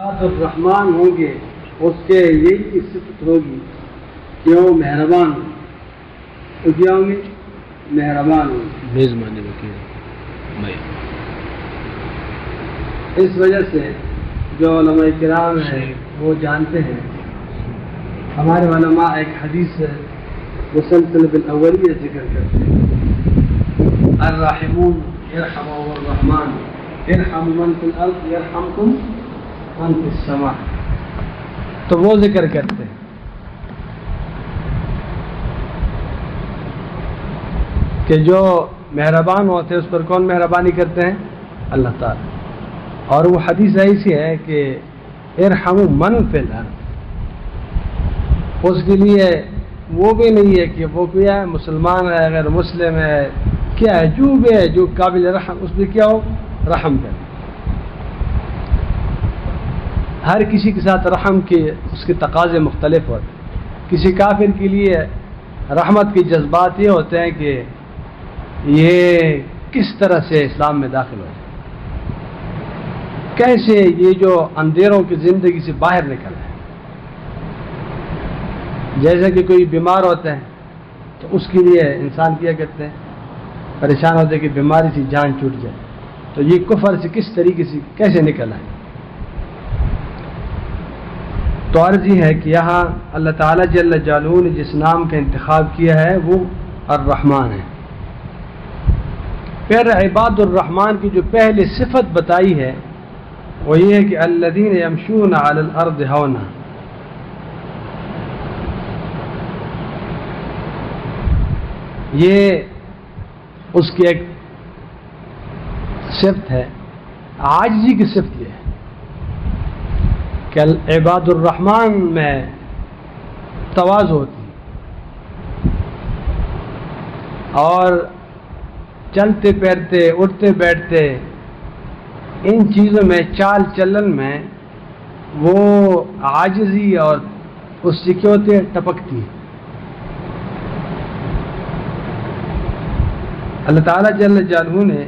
الرحمن ہوں گے اس کے یہی صفت ہوگی کہ وہ مہربان ہوں. وہ کیا ہوں گے؟ مہربان ہوں. میزبانی میں اس وجہ سے جو علماء کرام ہیں وہ جانتے ہیں. ہمارے علماء ایک حدیث مسلسل بالاولیہ ذکر کرتے ہیں، الراحمون یرحمهم الرحمن ارحموا من فی الارض یرحمکم من فی السماء. تو وہ ذکر کرتے ہیں کہ جو مہربان ہوتے ہیں اس پر کون مہربانی کرتے ہیں؟ اللہ تعالیٰ. اور وہ حدیث ایسی ہے کہ ارحموا من فی الارض، اس کے لیے وہ بھی نہیں ہے کہ وہ کیا ہے، مسلمان ہے غیر مسلم ہے کیا ہے، جو بھی ہے جو قابل رحم اس پہ کیا ہو رحم کرے. ہر کسی کے ساتھ رحم کے اس کے تقاضے مختلف ہوتے ہیں. کسی کافر کے لیے رحمت کے جذبات یہ ہوتے ہیں کہ یہ کس طرح سے اسلام میں داخل ہو جائے، کیسے یہ جو اندھیروں کی زندگی سے باہر نکل ہے. جیسے کہ کوئی بیمار ہوتا ہے تو اس کے لیے انسان کیا کرتے ہیں، پریشان ہوتے ہیں کہ بیماری سے جان چھوٹ جائے. تو یہ کفر سے کس طریقے سے کیسے نکل آئے. تو عرض یہ ہے کہ یہاں اللہ تعالیٰ جل جلالہ نے جس نام کا انتخاب کیا ہے وہ الرحمن ہے. پھر عباد الرحمن کی جو پہلے صفت بتائی ہے وہ یہ ہے کہ الذین یمشون علی الارض ہونا. یہ اس کی ایک صفت ہے. عاجزی کی صفت یہ ہے کہ عباد الرحمن میں تواضع ہوتی ہے اور چلتے پھرتے اٹھتے بیٹھتے ان چیزوں میں چال چلن میں وہ عاجزی اور اس سے کیا ہوتی ہے ٹپکتی ہے. اللہ تعالیٰ جل جلالہ نے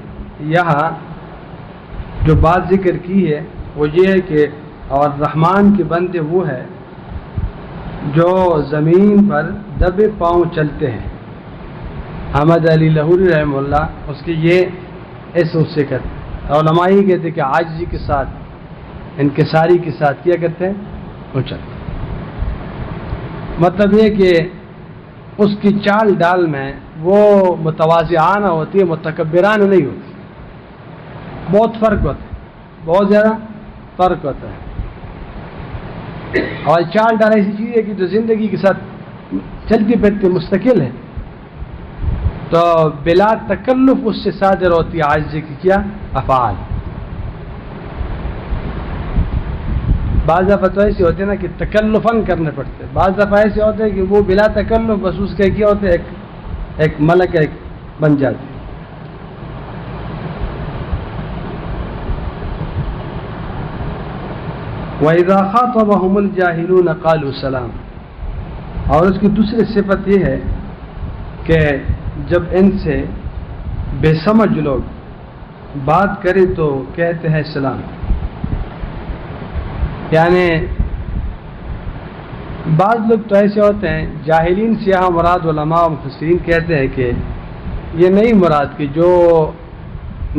یہاں جو بات ذکر کی ہے وہ یہ ہے کہ اور رحمان کے بندے وہ ہے جو زمین پر دبے پاؤں چلتے ہیں. احمد علی لاہوری رحمہ اللہ اس کے یہ ایسے اس سے کرتے ہیں. علماء یہ کہتے ہیں کہ عاجزی کے ساتھ انکساری کے ساتھ کیا کرتے ہیں وہ چلتے ہیں. مطلب یہ کہ اس کی چال ڈال میں وہ متواضعانہ ہوتی ہے، متکبرانہ نہیں ہوتی. بہت فرق ہوتا ہے، بہت زیادہ فرق ہوتا ہے. اور چال ڈال ایسی چیز ہے کہ جو زندگی کے ساتھ چلتی پھرتی مستقل ہے، تو بلا تکلف اس سے صادر ہوتی ہے عاجزی کی کیا افعال. بعض دفعہ تو ایسے ہوتے ہیں نا کہ تکلفاً کرنے پڑتے ہیں، بعض دفعہ ایسے ہوتے ہیں کہ وہ بلا تکلف بس اس کے کیا ہوتے ہیں ایک ملک ایک بن جاتے. وَإِذَا خَاطَبَهُمُ الْجَاهِلُونَ قَالُوا سَلَامًا. اور اس کی دوسری صفت یہ ہے کہ جب ان سے بے سمجھ لوگ بات کرے تو کہتے ہیں سلام. یعنی بعض لوگ تو ایسے ہوتے ہیں جاہلین سے یہاں مراد علماء و مفسرین کہتے ہیں کہ یہ نہیں مراد کہ جو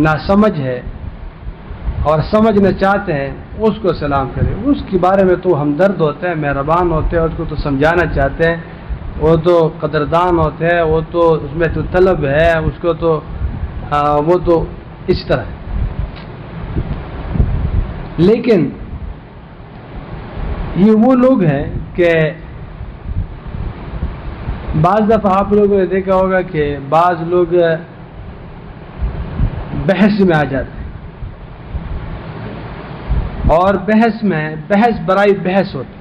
ناسمجھ ہے اور سمجھنا چاہتے ہیں اس کو سلام کرے. اس کے بارے میں تو ہمدرد ہوتے ہیں، مہربان ہوتے ہیں، اس کو تو سمجھانا چاہتے ہیں، وہ تو قدردان ہوتے ہیں، وہ تو اس میں تو طلب ہے، اس کو تو وہ تو اس طرح ہے. لیکن یہ وہ لوگ ہیں کہ بعض دفعہ آپ لوگوں نے دیکھا ہوگا کہ بعض لوگ بحث میں آ جاتے ہیں اور بحث برائی بحث ہوتی،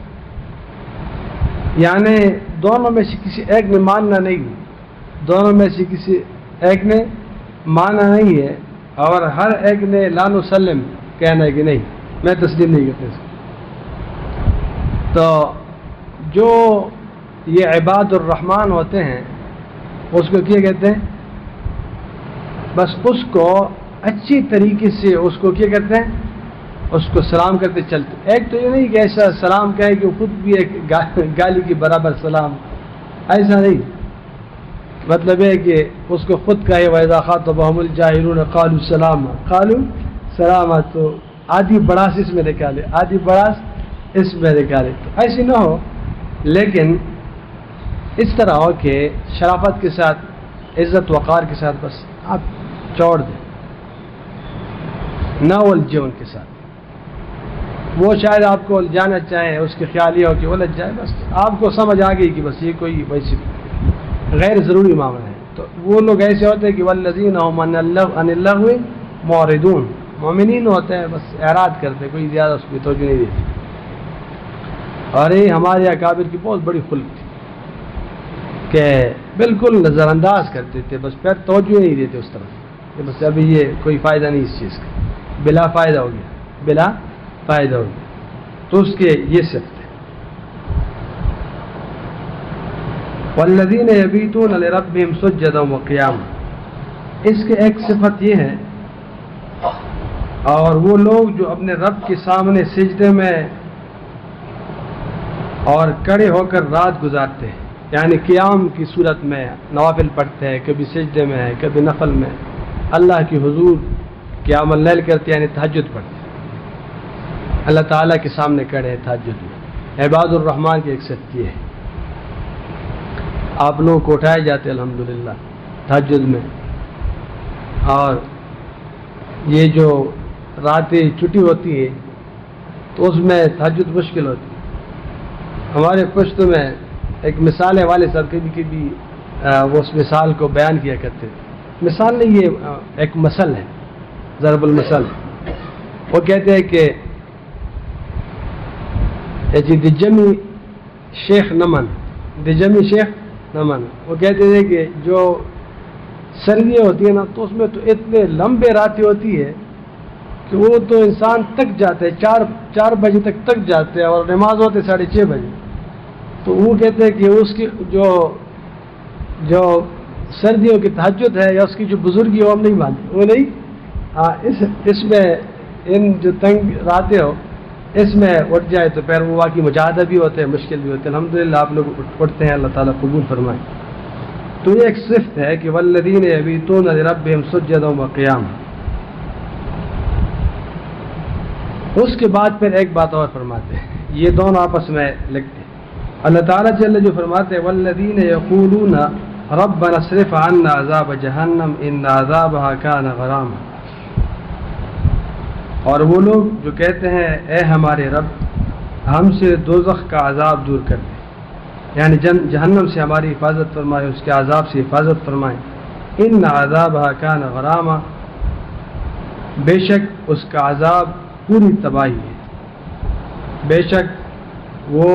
یعنی دونوں میں سے کسی ایک نے ماننا نہیں، دونوں میں سے کسی ایک نے ماننا نہیں ہے اور ہر ایک نے لا نسلم کہنا ہے کہ نہیں میں تسلیم نہیں کرتا. تو جو یہ عباد الرحمن ہوتے ہیں اس کو کیا کہتے ہیں؟ بس اس کو اچھی طریقے سے اس کو کیا کرتے ہیں، اس کو سلام کرتے چلتے. ایک تو یہ نہیں کہ ایسا سلام کہے کہ خود بھی ایک گالی کے برابر سلام، ایسا نہیں. مطلب ہے کہ اس کو خود کہے وَإِذَا خَاطَبَهُمُ الْجَاهِلُونَ قَالُوا سَلَامًا، قَالُوا سَلَامًا، تو آدھی بڑاس اس میں نکالے، آدھی بڑاس اس میں نکالے. تو ایسی نہ ہو، لیکن اس طرح ہو کہ شرافت کے ساتھ، عزت وقار کے ساتھ بس آپ چھوڑ دیں، نہ الجھے ان کے ساتھ. وہ شاید آپ کو الجھانا چاہیں، اس کے خیال یہ ہو کہ الجھ جائے، بس آپ کو سمجھ آ گئی کہ بس یہ کوئی ویسے غیر ضروری معاملہ ہے. تو وہ لوگ ایسے ہوتے ہیں کہ والذین هم عن اللغو معرضون، مومنین ہوتے ہیں بس اعراض کرتے، کوئی زیادہ اس کی توجہ نہیں دیتے. اور یہ ہمارے اکابر کی بہت بڑی خلق تھی کہ بالکل نظر انداز کرتے تھے، بس پھر توجہ نہیں دیتے اس طرح کہ بس ابھی یہ کوئی فائدہ نہیں اس چیز کا، بلا فائدہ ہو گیا، بلا فائدہ ہو گیا. تو اس کے یہ صفت ہے. والذین یبیتون لربہم سجدا وقیاما، اس کے ایک صفت یہ ہے، اور وہ لوگ جو اپنے رب کے سامنے سجدے میں اور کھڑے ہو کر رات گزارتے ہیں، یعنی قیام کی صورت میں نوافل پڑھتے ہیں، کبھی سجدے میں ہے، کبھی نفل میں، اللہ کی حضور قیام اللیل کرتے ہیں، یعنی تہجد پڑھتے ہیں، اللہ تعالیٰ کے سامنے کھڑے ہیں تہجد میں. عباد الرحمن کی ایک صفت یہ ہے. آپ لوگوں کو اٹھائے جاتے الحمدللہ تہجد میں، اور یہ جو راتیں چھٹی ہوتی ہیں تو اس میں تہجد مشکل ہوتی ہے. ہمارے پشت میں ایک مثال ہے، والد صاحب کبھی کبھی وہ اس مثال کو بیان کیا کرتے تھے. مثال نہیں، یہ ایک مثل ہے، ضرب المثل. وہ کہتے ہیں کہ دجمی شیخ نمن، دجمی شیخ نمن، وہ کہتے تھے کہ جو سردیاں ہوتی ہیں نا تو اس میں تو اتنے لمبے راتیں ہوتی ہے کہ وہ تو انسان تک جاتے ہیں، 4 بجے تک جاتے ہیں، اور نماز ہوتے 6:30 بجے. تو وہ کہتے ہیں کہ اس کی جو سردیوں کی تہجد ہے یا اس کی جو بزرگی ہو ہم نہیں مانتے، وہ نہیں. اس میں ان جو تنگ راتیں ہو اس میں اٹھ جائے تو پھر وہ واقعی مجاہدہ بھی ہوتے ہیں، مشکل بھی ہوتے ہیں. الحمدللہ آپ لوگ اٹھتے ہیں، اللہ تعالیٰ قبول فرمائے. تو یہ ایک صفت ہے کہ والذین یبیتون لربہم سجدا وقیاما. اس کے بعد پھر ایک بات اور فرماتے ہیں، یہ دونوں آپس میں لگتے ہیں. اللہ تعالیٰ جل جو فرماتے ہیں والذین یقولون ربنا اصرف عنا عذاب جہنم ان عذابها کان غراما، اور وہ لوگ جو کہتے ہیں اے ہمارے رب ہم سے دوزخ کا عذاب دور کر دے، یعنی جہنم سے ہماری حفاظت فرمائے، اس کے عذاب سے حفاظت فرمائے. ان عذابها کان غراما، بے شک اس کا عذاب پوری تباہی ہے، بے شک وہ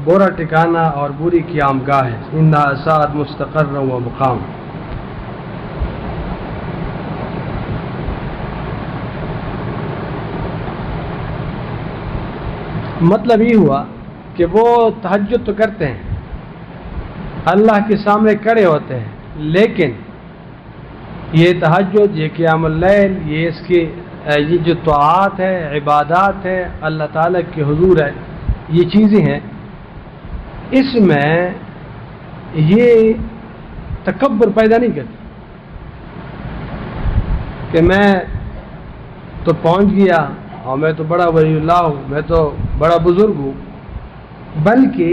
برا ٹھکانہ اور بری قیام گاہ ہے. انہا ساعت مستقر و مقام. مطلب یہ ہوا کہ وہ تہجد تو کرتے ہیں، اللہ کے سامنے کھڑے ہوتے ہیں، لیکن یہ تہجد، یہ قیام اللیل، یہ جو طاعات ہے، عبادات ہے، اللہ تعالیٰ کے حضور ہے، یہ چیزیں ہیں، اس میں یہ تکبر پیدا نہیں کرتی کہ میں تو پہنچ گیا اور میں تو بڑا ولی اللہ ہوں، میں تو بڑا بزرگ ہوں، بلکہ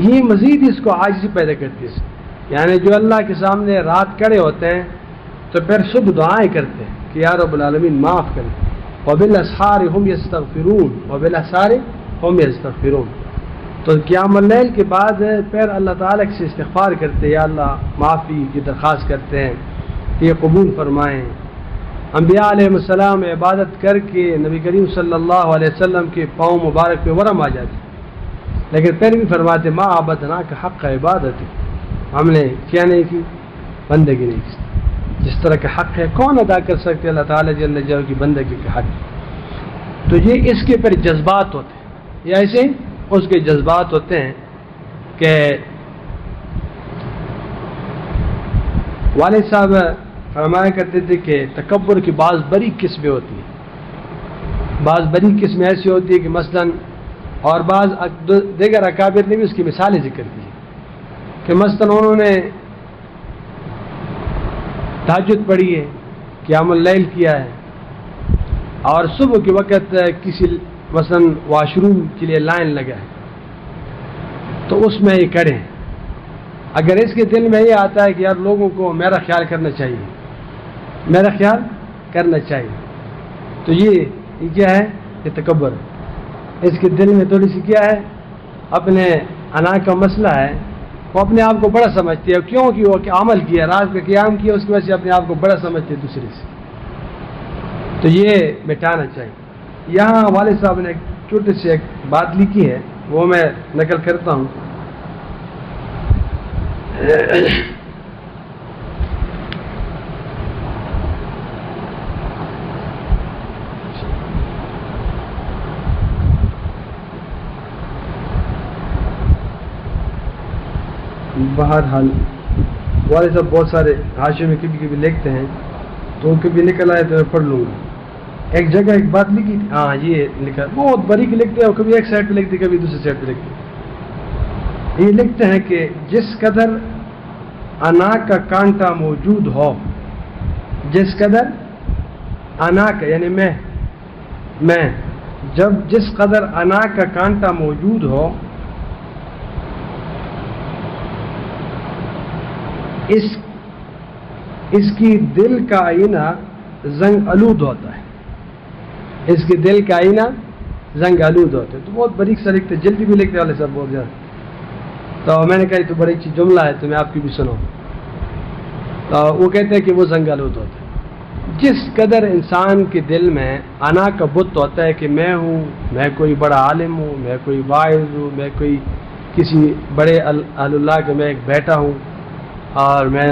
یہ مزید اس کو عاجزی پیدا کرتی ہے. یعنی جو اللہ کے سامنے رات کھڑے ہوتے ہیں تو پھر صبح دعائیں کرتے ہیں کہ یا رب العالمین معاف کریں. وبالاسحار هم یستغفرون، وبالاسحار هم یستغفرون. تو قیام اللیل کے بعد پھر اللہ تعالیٰ سے استغفار کرتے، یا اللہ معافی کی درخواست کرتے ہیں کہ یہ قبول فرمائیں. انبیاء علیہ السلام عبادت کر کے نبی کریم صلی اللہ علیہ وسلم کے پاؤں مبارک پہ ورم آ جاتے، لیکن پھر بھی فرماتے ما عبدنا کا حق عبادت، ہم نے کیا نہیں کی، بندگی نہیں کی. جس طرح کا حق ہے کون ادا کر سکتے اللہ تعالیٰ جل جلالہ کی بندگی کے حق. تو یہ اس کے پھر جذبات ہوتے ہیں، یا ایسے اس کے جذبات ہوتے ہیں کہ والد صاحب فرمایا کرتے تھے کہ تکبر کی بعض بڑی قسمیں ہوتی ہیں. بعض بڑی قسمیں ایسی ہوتی ہے کہ مثلاً اور بعض دیگر اکابر نے بھی اس کی مثالیں ذکر کی کہ مثلاً انہوں نے تہجد پڑھی ہے، قیام اللیل کیا ہے، اور صبح کے وقت کسی مثلاً واش روم کے لیے لائن لگا ہے تو اس میں یہ کریں. اگر اس کے دل میں یہ آتا ہے کہ یار لوگوں کو میرا خیال کرنا چاہیے، میرا خیال کرنا چاہیے، تو یہ کیا ہے؟ یہ تکبر. اس کے دل میں تھوڑی سی کیا ہے؟ اپنے انا کا مسئلہ ہے. وہ اپنے آپ کو بڑا سمجھتے ہیں، کیوں کہ وہ عمل کیا، رات کا قیام کیا، اس کی وجہ سے اپنے آپ کو بڑا سمجھتے ہیں دوسرے سے. تو یہ مٹانا چاہیے. یہاں والد صاحب نے ایک چھوٹی سی ایک بات لکھی ہے، وہ میں نقل کرتا ہوں. بہرحال والد صاحب بہت سارے حاشے میں کبھی کبھی لکھتے ہیں، تو کبھی نکل آئے تو میں پڑھ لوں گا. ایک جگہ ایک بات لکھی تھی، ہاں یہ لکھا، بہت باریک لکھتے ہیں، اور کبھی ایک سائڈ پہ لکھتے کبھی دوسری سائڈ پہ لکھتے. یہ لکھتے ہیں کہ جس قدر انا کا کانٹا موجود ہو، جس قدر انا کا یعنی میں جس قدر انا کا کانٹا موجود ہو، اس کی دل کا آئینہ زنگ آلود ہوتا ہے. اس کے دل کا آئینہ زنگ آلود ہوتا ہے. تو بہت باریک سا لکھتے، جلدی بھی لکھتے والے صاحب بہت زیادہ. تو میں نے کہا یہ تو بڑی اچھی جملہ ہے، تو میں آپ کی بھی سناؤں. تو وہ کہتے ہیں کہ وہ زنگ آلود ہوتا ہے. جس قدر انسان کے دل میں انا کا بت ہوتا ہے کہ میں ہوں، میں کوئی بڑا عالم ہوں، میں کوئی واعظ ہوں، میں کوئی کسی بڑے اہل اللہ کے میں ایک بیٹا ہوں، اور میں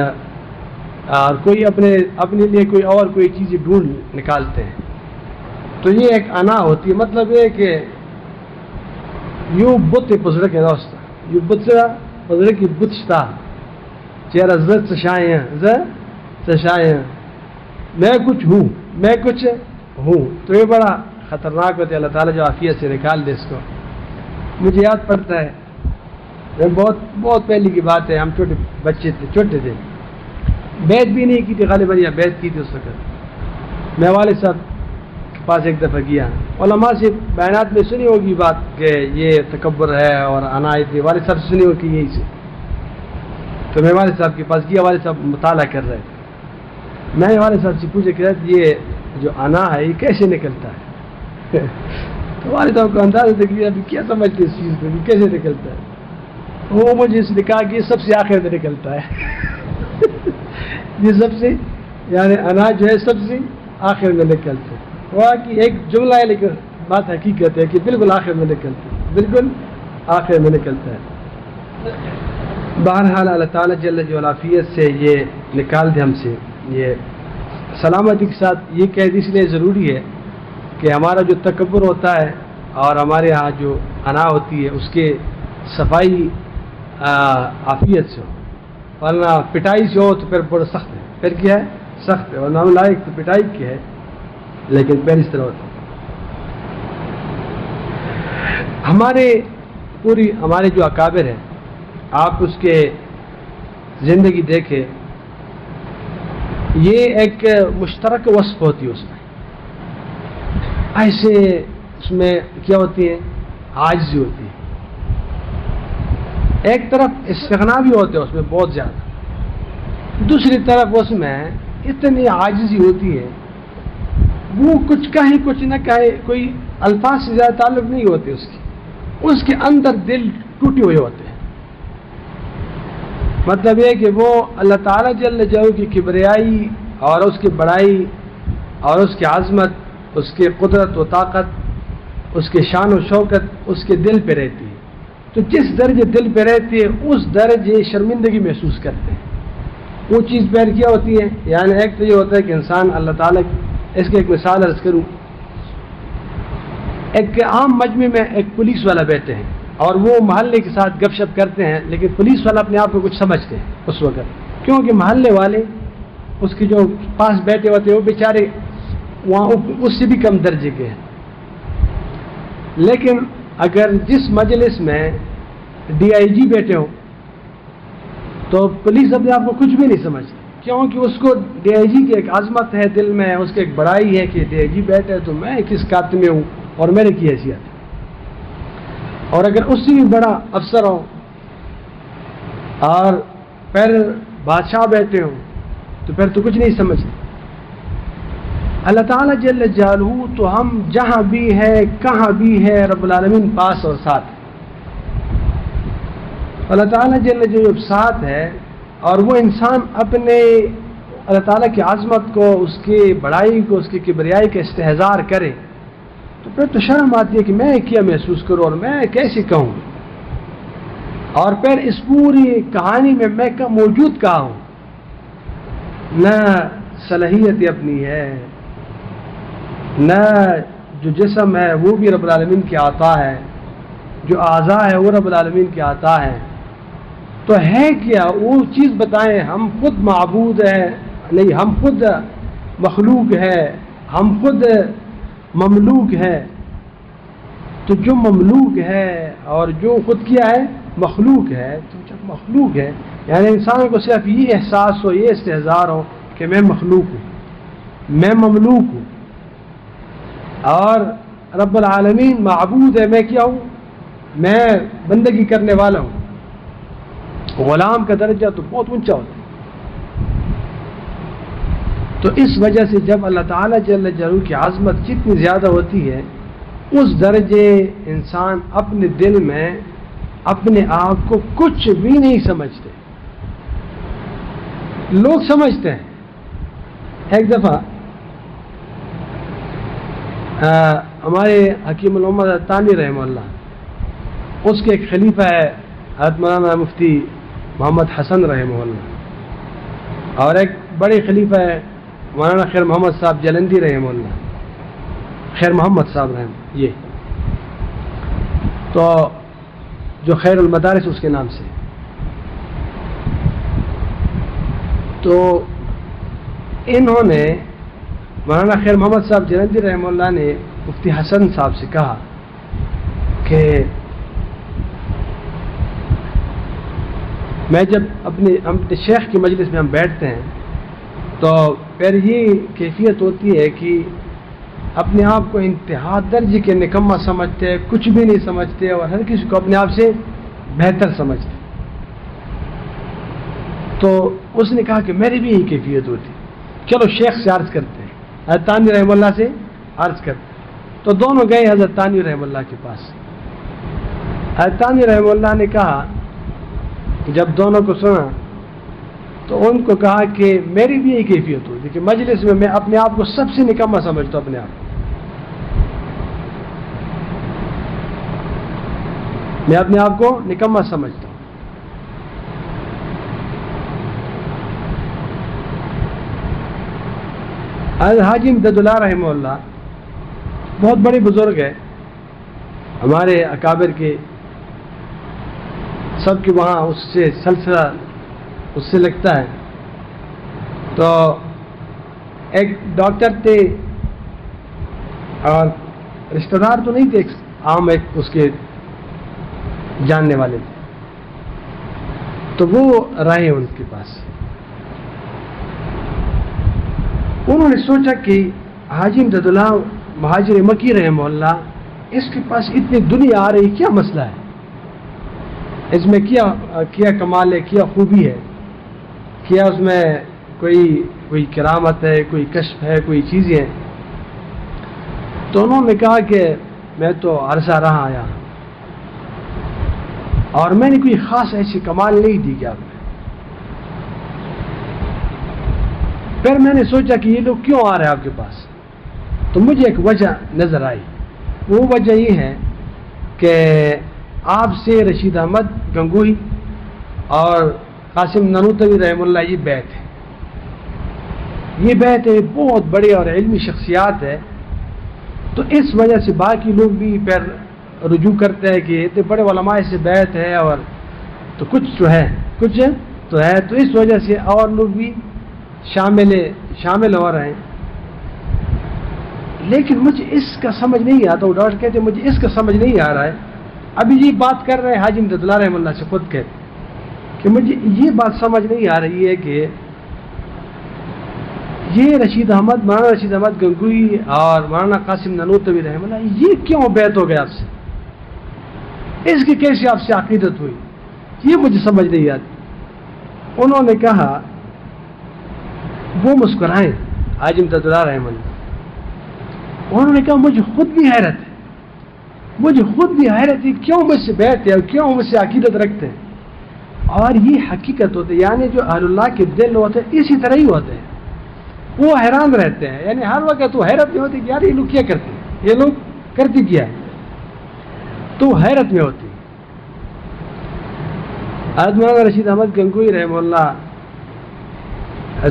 اور کوئی اپنے لیے کوئی چیزیں ڈھونڈ نکالتے ہیں، تو یہ ایک انا ہوتی ہے. مطلب یہ کہ یوں بت پزرے کے دوست یوں بت پزرے کی بتشتا چہرہ زد سشائیں میں کچھ ہوں، میں کچھ ہوں. تو یہ بڑا خطرناک ہوتا ہے. اللہ تعالیٰ جو عافیت سے نکال دے اس کو. مجھے یاد پڑتا ہے، بہت پہلے کی بات ہے، ہم چھوٹے تھے، بیعت بھی نہیں کی تھی، غالباً یا بیعت کی تھی اس وقت. میں والد صاحب کے پاس ایک دفعہ گیا، علماء سے بیانات میں سنی ہوگی بات کہ یہ تکبر ہے اور عنایت ہے، والد صاحب سے سنی ہوگی یہی سے. تو میں والد صاحب کے پاس گیا، والد صاحب مطالعہ کر رہے تھے. میں نے والد صاحب سے پوچھا کہ یہ جو انا ہے یہ کیسے نکلتا ہے؟ تو والد صاحب کو اندازہ تھا کہ ابھی کیا سمجھتے اس چیز کو، کیسے نکلتا ہے. وہ مجھے اس نے کہا کہ یہ سب سے آخر میں نکلتا ہے. یہ سب سے یعنی انا جو ہے سب سے آخر میں نکلتا ہے. وہ کہ ایک جملہ ہے لیکن بات حقیقت ہے کہ بالکل آخر میں نکلتا ہے، بالکل آخر میں نکلتا ہے. بہرحال اللہ تعالیٰ جل جلالہ سے یہ نکال دے ہم سے. یہ سلامتی کے ساتھ یہ قید اس لیے ضروری ہے کہ ہمارا جو تکبر ہوتا ہے اور ہمارے ہاں جو انا ہوتی ہے اس کے صفائی عافیت سے ہو، ورنہ پٹائی سے ہو تو پھر بڑا سخت ہے. پھر کیا ہے؟ سخت ہے. ورنہ لائق تو پٹائی کی ہے، لیکن پھر اس طرح ہوتا ہے. ہمارے جو اکابر ہیں، آپ اس کے زندگی دیکھیں، یہ ایک مشترک وصف ہوتی ہے. اس میں ایسے اس میں کیا ہوتی ہے؟ عاجزی ہوتی ہے. ایک طرف استغنا بھی ہوتے ہیں اس میں بہت زیادہ، دوسری طرف اس میں اتنی عاجزی ہوتی ہے، وہ کچھ کہیں کچھ نہ کہے، کوئی الفاظ سے زیادہ تعلق نہیں ہوتے اس کے اندر دل ٹوٹے ہوئے ہوتے ہیں. مطلب یہ کہ وہ اللہ تعالیٰ جل جلالہ کی کبریائی اور اس کی بڑائی اور اس کی عظمت، اس کی قدرت و طاقت، اس کے شان و شوکت اس کے دل پہ رہتی ہے. تو جس درجے دل پہ رہتی ہے اس درجے شرمندگی محسوس کرتے ہیں. وہ چیز پیر کیا ہوتی ہے، یعنی ایک تو یہ ہوتا ہے کہ انسان اللہ تعالیٰ، اس کی ایک مثال عرض کروں. ایک عام مجمع میں ایک پولیس والا بیٹھے ہیں اور وہ محلے کے ساتھ گپ شپ کرتے ہیں، لیکن پولیس والا اپنے آپ کو کچھ سمجھتے ہیں اس وقت، کیونکہ محلے والے اس کے جو پاس بیٹھے ہوتے ہیں وہ بیچارے وہاں اس سے بھی کم درجے کے ہیں. لیکن اگر جس مجلس میں DIG بیٹھے ہوں تو پولیس اپنے آپ کو کچھ بھی نہیں سمجھتی، کیونکہ اس کو DIG کی ایک عظمت ہے دل میں، اس کی ایک بڑائی ہے کہ DIG بیٹھے تو میں کس کات میں ہوں اور میرے کی حیثیت ہے. اور اگر اس سے بھی بڑا افسر ہو اور پھر بادشاہ بیٹھے ہوں تو پھر تو کچھ نہیں سمجھتے. اللہ تعالیٰ جل جلالہ تو ہم جہاں بھی ہے کہاں بھی ہے رب العالمین پاس اور ساتھ. اللہ تعالیٰ جل جلالہ ساتھ ہے اور وہ انسان اپنے اللہ تعالیٰ کی عظمت کو، اس کی بڑائی کو، اس کی کبریائی کا استحضار کرے تو پھر تو شرم آتی ہے کہ میں کیا محسوس کروں اور میں کیسے کہوں. اور پھر اس پوری کہانی میں موجود کہاں ہوں؟ نہ صلاحیت اپنی ہے، نہ جو جسم ہے وہ بھی رب العالمین کی عطا ہے، جو اعضاء ہے وہ رب العالمین کی عطا ہے. تو ہے کیا وہ چیز بتائیں؟ ہم خود معبود ہیں نہیں، ہم خود مخلوق ہے، ہم خود مملوک ہے. تو جو مملوک ہے اور جو خود کیا ہے مخلوق ہے، تو جب مخلوق ہے یعنی انسانوں کو صرف یہ احساس ہو، یہ استحضار ہو کہ میں مخلوق ہوں، میں مملوک ہوں اور رب العالمین معبود ہے، میں کیا ہوں؟ میں بندگی کرنے والا ہوں. غلام کا درجہ تو بہت اونچا ہوتا ہے. تو اس وجہ سے جب اللہ تعالیٰ جل جلالہ کی عظمت جتنی زیادہ ہوتی ہے اس درجے انسان اپنے دل میں اپنے آپ کو کچھ بھی نہیں سمجھتے. لوگ سمجھتے ہیں. ایک دفعہ ہمارے حکیم الامت تانی رحمہ اللہ، اس کے ایک خلیفہ ہے حضرت مولانا مفتی محمد حسن رحمہ اللہ، اور ایک بڑے خلیفہ ہے مولانا خیر محمد صاحب جلندی رحمہ اللہ، خیر محمد صاحب رحمہ، یہ تو جو خیر المدارس اس کے نام سے. تو انہوں نے مولانا خیر محمد صاحب جلندی رحمہ اللہ نے مفتی حسن صاحب سے کہا کہ میں جب اپنے شیخ کی مجلس میں ہم بیٹھتے ہیں تو پھر یہ کیفیت ہوتی ہے کہ اپنے آپ کو انتہا درجے کے نکمہ سمجھتے، کچھ بھی نہیں سمجھتے اور ہر کسی کو اپنے آپ سے بہتر سمجھتے. تو اس نے کہا کہ میری بھی یہی کیفیت ہوتی، چلو شیخ سے عرض کرتے ہیں، حضرت تانی رحمہ اللہ سے عرض کرتے ہیں. تو دونوں گئے حضرت تانی رحمہ اللہ کے پاس. حضرت تانی رحمہ اللہ نے کہا کہ جب دونوں کو سنا تو ان کو کہا کہ میری بھی یہی کیفیت ہوتی کہ مجلس میں اپنے آپ کو سب سے نکمہ سمجھتا ہوں، اپنے آپ میں اپنے آپ کو نکمہ سمجھتا ہوں. حضرت حاجی امداد اللہ رحمہ اللہ بہت بڑے بزرگ ہے ہمارے اکابر کے، سب کے وہاں اس سے سلسلہ اس سے لگتا ہے. تو ایک ڈاکٹر تھے اور رشتہ دار تو نہیں تھے، عام ایک اس کے جاننے والے تھے. تو وہ رہے ان کے پاس. انہوں نے سوچا کہ حاجی امداد اللہ مہاجر مکی رحمہ اللہ اس کے پاس اتنی دنیا آ رہی، کیا مسئلہ ہے اس میں؟ کیا کمال ہے، کیا خوبی ہے، کیا اس میں کوئی کرامت ہے، کوئی کشف ہے، کوئی چیزیں ہیں؟ تو انہوں نے کہا کہ میں تو عرصہ رہا آیا اور میں نے کوئی خاص ایسی کمال نہیں دی کیا. پھر میں نے سوچا کہ یہ لوگ کیوں آ رہے ہیں آپ کے پاس، تو مجھے ایک وجہ نظر آئی. وہ وجہ یہ ہے کہ آپ سے رشید احمد گنگوہی اور قاسم نانوتوی رحمہ اللہ یہ بیعت ہے. یہ بیعت ہے بہت بڑے اور علمی شخصیات ہے. تو اس وجہ سے باقی لوگ بھی پھر رجوع کرتے ہیں کہ اتنے بڑے علماء سے بیعت ہے اور تو کچھ تو ہے، کچھ تو ہے. تو اس وجہ سے اور لوگ بھی شامل ہو رہے ہیں. لیکن مجھے اس کا سمجھ نہیں آتا. وہ ڈاکٹر کہتے مجھے اس کا سمجھ نہیں آ رہا ہے. ابھی یہ بات کر رہے ہیں حاجی امداد اللہ رحمہ اللہ سے خود کہتے کہ مجھے یہ بات سمجھ نہیں آ رہی ہے کہ یہ رشید احمد, مولانا رشید احمد گنگوئی اور مولانا قاسم نانوتوی رحمہ اللہ یہ کیوں بیعت ہو گئے آپ سے, اس کی کیسے آپ سے عقیدت ہوئی, یہ مجھے سمجھ نہیں آتی. انہوں نے کہا, وہ مسکرائیں حاجی امداد اللہ رحمہ اللہ, انہوں نے کہا مجھے خود بھی حیرت ہے, مجھے خود بھی حیرت ہے کیوں مجھ سے بیعت ہے اور کیوں مجھ سے عقیدت رکھتے ہیں. اور یہ حقیقت ہوتے ہیں, یعنی جو اہل اللہ کے دل ہوتے ہیں اسی طرح ہی ہوتے ہیں, وہ حیران رہتے ہیں. یعنی ہر وقت وہ حیرت میں ہوتی کہ یار یہ لوگ کیا کرتے ہیں, یہ لوگ کرتے کیا ہے, تو حیرت میں ہوتی. حضرت مولانا رشید احمد گنگوئی رحمہ اللہ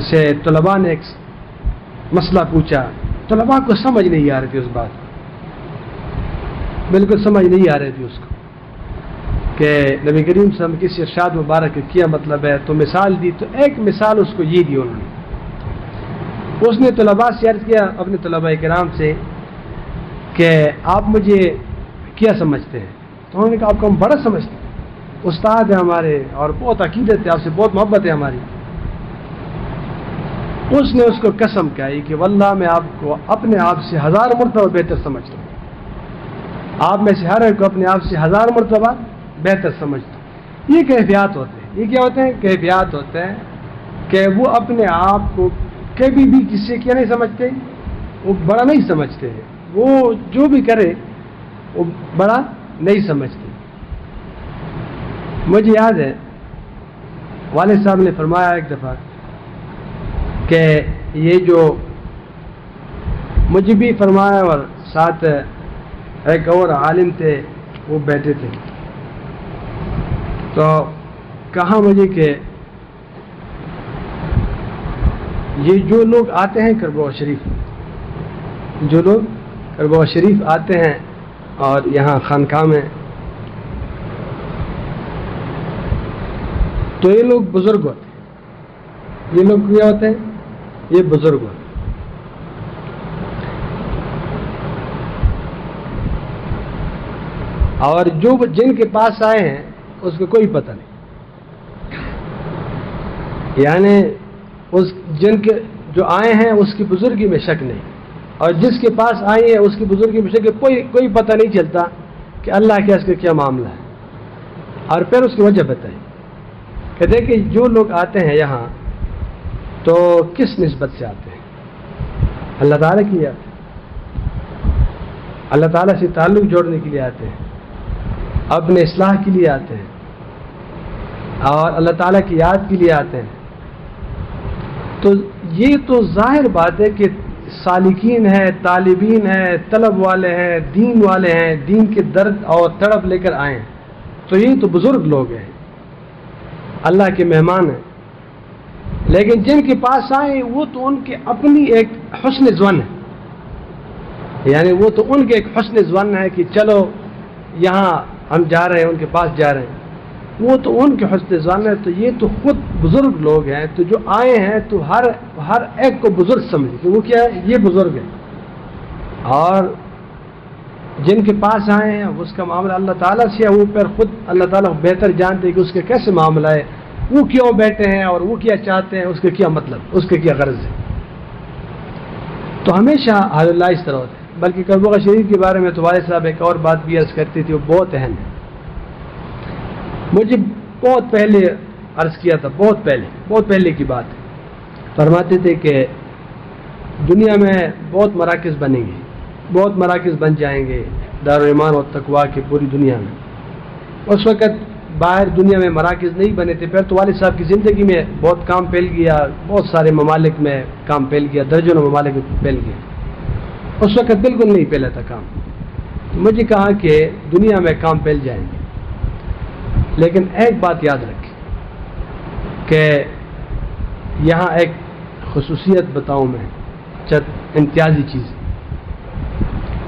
سے طلباء نے ایک مسئلہ پوچھا, طلباء کو سمجھ نہیں آ رہی تھی اس بات, بالکل سمجھ نہیں آ رہی تھی اس کو کہ نبی کریم صلی اللہ علیہ وسلم کسی ارشاد مبارک کا کیا مطلب ہے. تو مثال دی, تو ایک مثال اس کو یہ دی انہوں نے. اس نے طلباء سے عرض کیا, اپنے طلباء کرام سے, کہ آپ مجھے کیا سمجھتے ہیں؟ تو انہوں نے کہا آپ کو ہم بڑا سمجھتے ہیں, استاد ہیں ہمارے اور بہت عقیدت ہے, آپ سے بہت محبت ہے ہماری. اس نے اس کو قسم کہی کہ واللہ میں آپ کو اپنے آپ سے 1000 مرتبہ بہتر سمجھتا ہوں, آپ میں سے ہر ایک کو اپنے آپ سے 1000 مرتبہ بہتر سمجھتا ہوں. یہ کیفیات ہوتے ہیں. یہ کیا ہوتے ہیں؟ کیفیات ہوتے ہیں کہ وہ اپنے آپ کو کبھی بھی کسی سے کیا نہیں سمجھتے, وہ بڑا نہیں سمجھتے ہیں, وہ جو بھی کرے وہ بڑا نہیں سمجھتے. مجھے یاد ہے والد صاحب نے فرمایا ایک دفعہ کہ یہ جو مجھے بھی فرمایا, اور ساتھ ایک اور عالم تھے وہ بیٹھے تھے, تو کہا مجھے کہ یہ جو لوگ آتے ہیں کربوغ شریف, جو لوگ کربوغ شریف آتے ہیں اور یہاں خانقاہ میں, تو یہ لوگ بزرگ ہوتے ہیں. یہ لوگ کیا ہوتے ہیں؟ یہ بزرگ ہوتے ہیں. اور جو جن کے پاس آئے ہیں اس کو کوئی پتہ نہیں, یعنی اس جن کے جو آئے ہیں اس کی بزرگی میں شک نہیں, اور جس کے پاس آئے ہیں اس کی بزرگی میں شک, کوئی پتہ نہیں چلتا کہ اللہ کے اس کا کیا معاملہ ہے. اور پھر اس کی وجہ بتائیں کہ دیکھیں جو لوگ آتے ہیں یہاں تو کس نسبت سے آتے ہیں؟ اللہ تعالیٰ کے لیے آتے ہیں, اللہ تعالیٰ سے تعلق جوڑنے کے لیے آتے ہیں, اپنے اصلاح کے لیے آتے ہیں, اور اللہ تعالیٰ کی یاد کے لیے آتے ہیں. تو یہ تو ظاہر بات ہے کہ سالکین ہیں, طالبین ہیں, طلب والے ہیں, دین والے ہیں, دین کے درد اور تڑپ لے کر آئے ہیں, تو یہ تو بزرگ لوگ ہیں, اللہ کے مہمان ہیں. لیکن جن کے پاس آئے وہ تو ان کے اپنی ایک حسن ظن ہے, یعنی وہ تو ان کے ایک حسن ظن ہے کہ چلو یہاں ہم جا رہے ہیں, ان کے پاس جا رہے ہیں, وہ تو ان کے حسن ظن ہے. تو یہ تو خود بزرگ لوگ ہیں, تو جو آئے ہیں تو ہر ایک کو بزرگ سمجھے کہ وہ کیا ہے, یہ بزرگ ہے. اور جن کے پاس آئے ہیں اس کا معاملہ اللہ تعالیٰ سے ہے, وہ پھر خود اللہ تعالیٰ بہتر جانتے ہیں کہ اس کا کیسے معاملہ ہے, وہ کیوں بیٹھے ہیں اور وہ کیا چاہتے ہیں, اس کا کیا مطلب, اس کا کیا غرض ہے. تو ہمیشہ حال اللہ اس طرح ہوتا ہے. بلکہ کربوغ شریف کے بارے میں تو والد صاحب ایک اور بات بھی عرض کرتی تھی, وہ بہت اہم ہے. مجھے بہت پہلے عرض کیا تھا, بہت پہلے کی بات, فرماتے تھے کہ دنیا میں بہت مراکز بنیں گے, بہت مراکز بن جائیں گے دارالایمان اور تقویٰ کی پوری دنیا میں. اس وقت باہر دنیا میں مراکز نہیں بنے تھے. پھر تو والد صاحب کی زندگی میں بہت کام پھیل گیا, بہت سارے ممالک میں کام پھیل گیا, درجنوں ممالک میں پھیل گیا. اس وقت بالکل نہیں پھیلا تھا کام. مجھے کہا کہ دنیا میں کام پھیل جائیں گے, لیکن ایک بات یاد رکھیں کہ یہاں ایک خصوصیت بتاؤں میں, چند امتیازی چیز.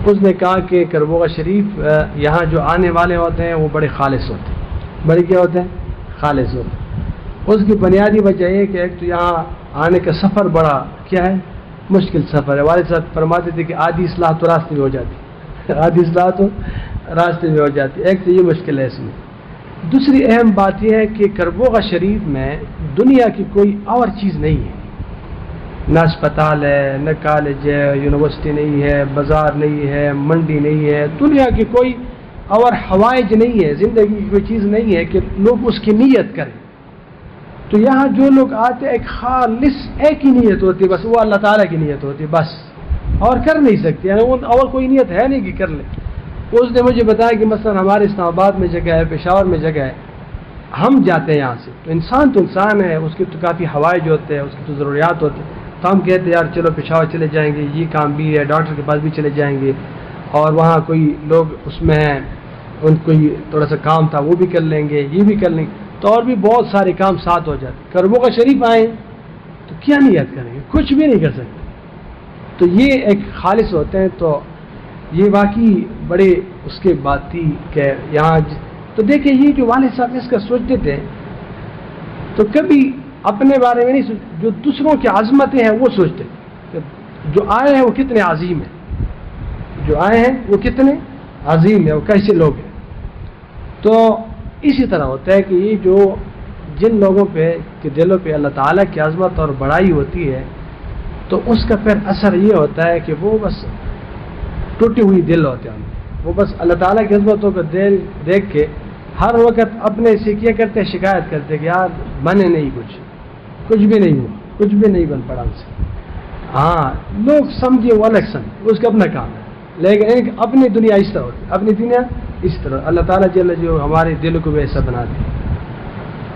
اس نے کہا کہ کربوغ شریف یہاں جو آنے والے ہوتے ہیں وہ بڑے خالص ہوتے ہیں. بڑے کیا ہوتے ہیں؟ خالص ہوتے ہیں. اس کی بنیادی وجہ یہ کہ ایک تو یہاں آنے کا سفر بڑا کیا ہے, مشکل سفر ہے. والد صاحب فرماتے تھے کہ آدھی اصلاح تو راستے میں ہو جاتی، آدھی اصلاح تو راستے میں ہو جاتی. ایک تو یہ مشکل ہے اس میں. دوسری اہم بات یہ ہے کہ کربوغ شریف میں دنیا کی کوئی اور چیز نہیں ہے، نہ اسپتال ہے، نہ کالج ہے، یونیورسٹی نہیں ہے، بازار نہیں ہے، منڈی نہیں ہے، دنیا کی کوئی اور حوائج نہیں ہے، زندگی کی کوئی چیز نہیں ہے کہ لوگ اس کی نیت کریں. تو یہاں جو لوگ آتے ایک خالص ایک ہی نیت ہوتی ہے، بس وہ اللہ تعالیٰ کی نیت ہوتی ہے، بس اور کر نہیں سکتے، یعنی اور کوئی نیت ہے نہیں کہ کر لیں. اس نے مجھے بتایا کہ مثلا ہمارے اسلام آباد میں جگہ ہے، پشاور میں جگہ ہے، ہم جاتے ہیں یہاں سے تو انسان ہے، اس کی تو کافی حوائج ہوتے ہیں، اس کی تو ضروریات ہوتی ہیں. تو ہم کہتے ہیں یار چلو پشاور چلے جائیں گے، یہ کام بھی ہے، ڈاکٹر کے پاس بھی چلے جائیں گے، اور وہاں کوئی لوگ اس میں ہیں، ان کو تھوڑا سا کام تھا وہ بھی کر لیں گے، یہ بھی کر لیں گے، تو اور بھی بہت سارے کام ساتھ ہو جاتے. کربوغ شریف آئیں تو کیا نیت کریں گے؟ کچھ بھی نہیں کر سکتے. تو یہ ایک خالص ہوتے ہیں. تو یہ واقعی بڑے اس کے بات تھی کہ یہاں تو دیکھیں یہ جو والد صاحب اس کا سوچتے تھے تو کبھی اپنے بارے میں نہیں جو دوسروں کی عظمتیں ہیں وہ سوچتے کہ جو آئے ہیں وہ کتنے عظیم ہیں، جو آئے ہیں وہ کتنے عظیم ہیں، وہ کیسے لوگ ہیں. تو اسی طرح ہوتا ہے کہ یہ جو جن لوگوں پہ کہ دلوں پہ اللہ تعالیٰ کی عظمت اور بڑائی ہوتی ہے تو اس کا پھر اثر یہ ہوتا ہے کہ وہ بس ٹوٹی ہوئی دل ہوتے ہیں، وہ بس اللہ تعالیٰ کی عظمتوں کو دیکھ کے ہر وقت اپنے سے کیا کرتے شکایت کرتے کہ یار بنے نہیں کچھ بھی نہیں ہوا، کچھ بھی نہیں بن پڑا ان سے. ہاں لوگ سمجھے وہ الگ سمجھے، اس کا اپنا کام ہے، لیکن اپنی دنیا اس طرح ہوتی ہے، اپنی دنیا اس طرح. اللہ تعالیٰ جو ہمارے دل کو بھی ایسا بنا دے.